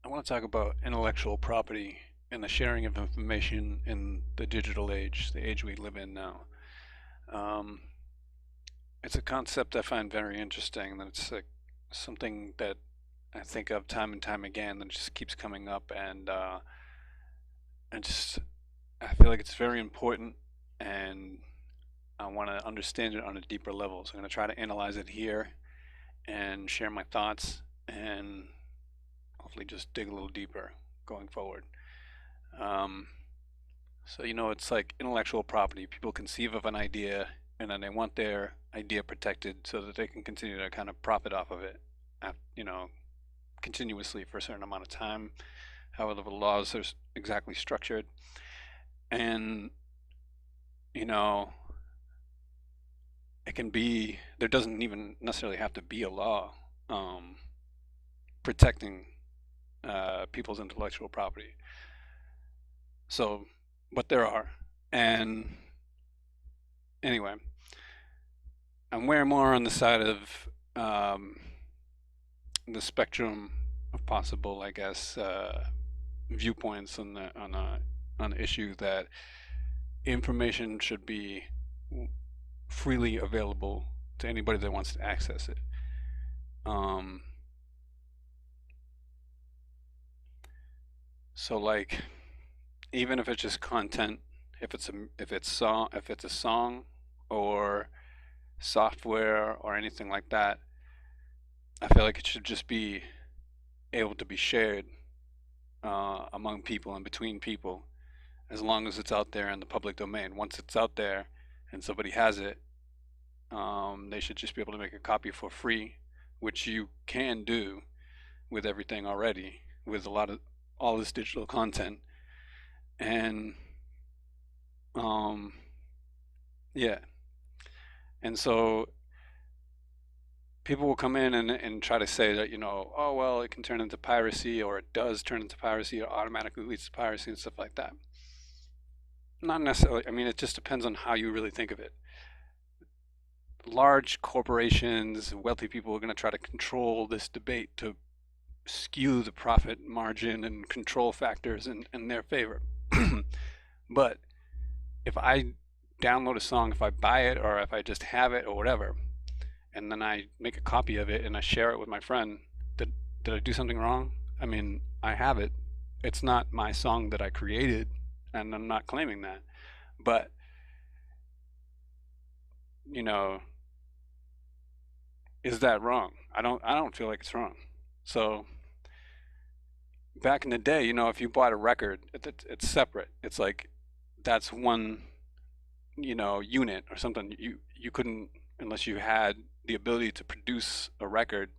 I want to talk about intellectual property and the sharing of information in the digital age, the age we live in now. Um, it's a concept I find very interesting. That it's like something that I think of time and time again that just keeps coming up, and I just I feel like it's very important, and I want to understand it on a deeper level. So I'm going to try to analyze it here and share my thoughts, and hopefully just dig a little deeper going forward. Um, so it's like intellectual property. People conceive of an idea and then they want their idea protected so that they can continue to kind of profit off of it, you know, continuously for a certain amount of time, however the laws are exactly structured. And, you know, it can be, there doesn't even necessarily have to be a law um, protecting people's intellectual property. So, but there are. And anyway, I'm way more on the side of the spectrum of possible, I guess, viewpoints on the issue that information should be freely available to anybody that wants to access it. Um, so like, even if it's just content, if it's a song or software or anything like that, I feel like it should just be able to be shared among people and between people as long as it's out there in the public domain. Once it's out there and somebody has it, they should just be able to make a copy for free, which you can do with everything already, with a lot of all this digital content. And um, yeah, and so people will come in and try to say that, oh, well, it can turn into piracy, or it does turn into piracy, or automatically leads to piracy and stuff like that. Not necessarily. I mean, it just depends on how you really think of it. Large corporations, wealthy people are going to try to control this debate to skew the profit margin and control factors in their favor. But if I download a song, if I buy it, or if I just have it or whatever, and then I make a copy of it and I share it with my friend, did I do something wrong? I mean, I have it. It's not my song that I created, and I'm not claiming that. But, you know, is that wrong? I don't feel like it's wrong. So back in the day, if you bought a record, it's separate. It's like that's one, unit or something. You couldn't, unless you had the ability to produce a record,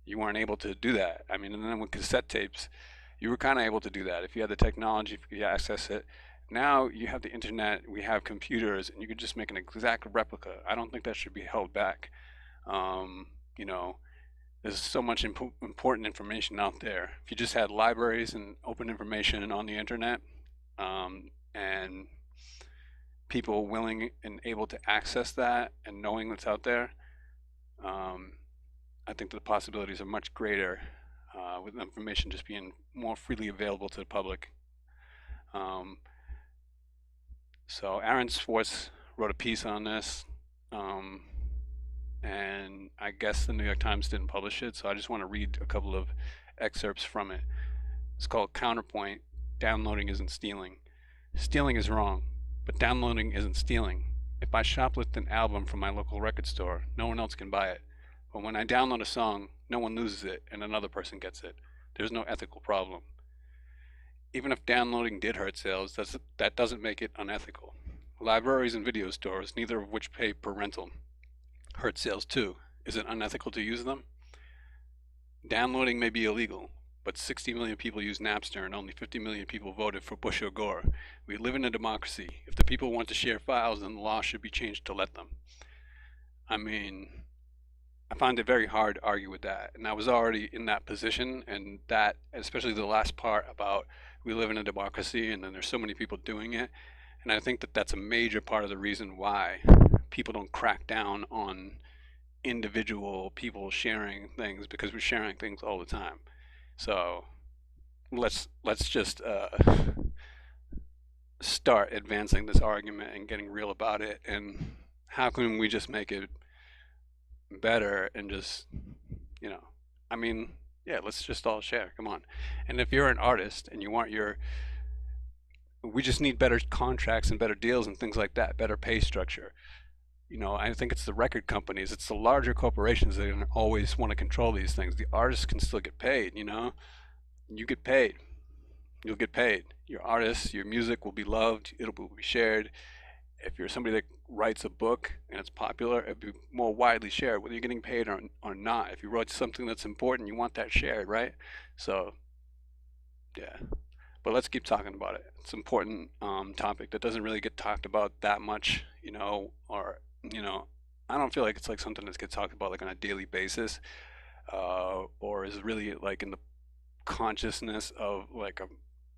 you weren't able to do that. I mean, and then with cassette tapes, you were kind of able to do that if you had the technology, if you could access it. Now you have the internet, we have computers, and you could just make an exact replica. I don't think that should be held back. Um, you know, there's so much important information out there. If you just had libraries and open information on the internet, and people willing and able to access that and knowing what's out there, um, I think the possibilities are much greater with information just being more freely available to the public. Um, so Aaron Swartz wrote a piece on this, um, and I guess the New York Times didn't publish it, so I just want to read a couple of excerpts from it. It's called Counterpoint: Downloading Isn't Stealing. Stealing is wrong, but downloading isn't stealing. If I shoplift an album from my local record store, no one else can buy it. But when I download a song, no one loses it and another person gets it. There's no ethical problem. Even if downloading did hurt sales, that doesn't make it unethical. Libraries and video stores, neither of which pay per rental, hurt sales too. Is it unethical to use them? Downloading may be illegal, but 60 million people use Napster and only 50 million people voted for Bush or Gore. We live in a democracy. If the people want to share files, then the law should be changed to let them. I mean, I find it very hard to argue with that. And I was already in that position, and that, especially the last part about we live in a democracy and then there's so many people doing it. And I think that that's a major part of the reason why people don't crack down on individual people sharing things, because we're sharing things all the time. So let's just start advancing this argument and getting real about it, and how can we just make it better and just, you know, I mean, yeah, let's just all share. Come on. And if you're an artist and you want your, we just need better contracts and better deals and things like that, better pay structure. You know, I think it's the record companies, it's the larger corporations that are gonna always want to control these things. The artists can still get paid, you know? You get paid. You'll get paid. Your artists, your music will be loved, it'll be shared. If you're somebody that writes a book and it's popular, it'll be more widely shared, whether you're getting paid or not. If you wrote something that's important, you want that shared, right? So, yeah. But let's keep talking about it. It's an important topic that doesn't really get talked about that much, you know, or, you know, I don't feel like it's like something that gets talked about like on a daily basis, or is really like in the consciousness of like a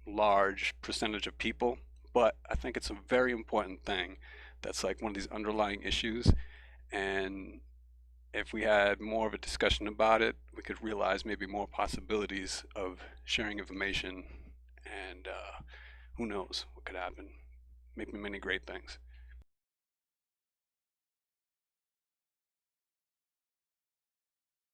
large percentage of people. But I think it's a very important thing that's like one of these underlying issues. And if we had more of a discussion about it, we could realize maybe more possibilities of sharing information, and who knows what could happen. Maybe many great things.